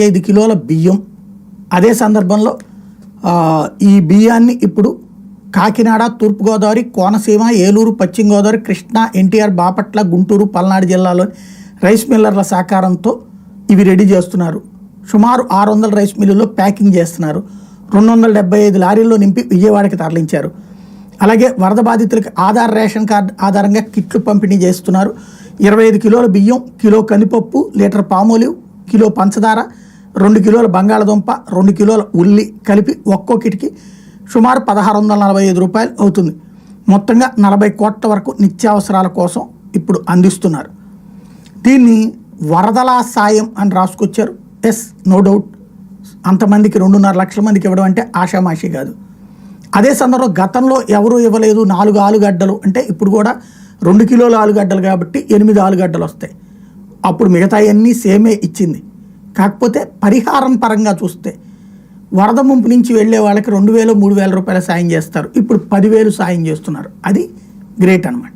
5 కిలోల బియ్యం. అదే సందర్భంలో ఈ బియ్యాన్ని ఇప్పుడు కాకినాడ, తూర్పుగోదావరి, కోనసీమ, ఏలూరు, పశ్చిమ గోదావరి, కృష్ణా, ఎన్టీఆర్, బాపట్ల, గుంటూరు, పల్నాడు జిల్లాలోని రైస్ మిల్లర్ల సహకారంతో ఇవి రెడీ చేస్తున్నారు. సుమారు 600 రైస్ మిల్లుల్లో ప్యాకింగ్ చేస్తున్నారు. 275 లారీల్లో నింపి విజయవాడకి తరలించారు. అలాగే వరద బాధితులకు ఆధార్ రేషన్ కార్డు ఆధారంగా కిట్లు పంపిణీ చేస్తున్నారు. 25 కిలోల బియ్యం, కిలో కందిపప్పు, లీటర్ పామోలివ్, కిలో పంచదార, 2 కిలోల బంగాళదుంప, 2 కిలోల ఉల్లి కలిపి ఒక్కో కిట్కి సుమారు 1645 రూపాయలు అవుతుంది. మొత్తంగా 40 కోట్ల వరకు నిత్యావసరాల కోసం ఇప్పుడు అందిస్తున్నారు. దీన్ని వరదల సాయం అని రాసుకొచ్చారు. ఎస్, నో డౌట్, అంతమందికి 2.5 లక్షల మందికి ఇవ్వడం అంటే ఆషామాషి కాదు. అదే సందర్భంలో గతంలో ఎవరు ఇవ్వలేదు 4 ఆలుగడ్డలు అంటే ఇప్పుడు కూడా 2 కిలోల ఆలుగడ్డలు కాబట్టి 8 ఆలుగడ్డలు వస్తాయి. అప్పుడు మిగతా అన్నీ సేమే ఇచ్చింది. కాకపోతే పరిహారం పరంగా చూస్తే వరద ముంపు నుంచి వెళ్ళే వాళ్ళకి 2000, 3000 రూపాయల సాయం చేస్తారు. ఇప్పుడు 10,000 సాయం చేస్తున్నారు. అది గ్రేట్ అనమాట.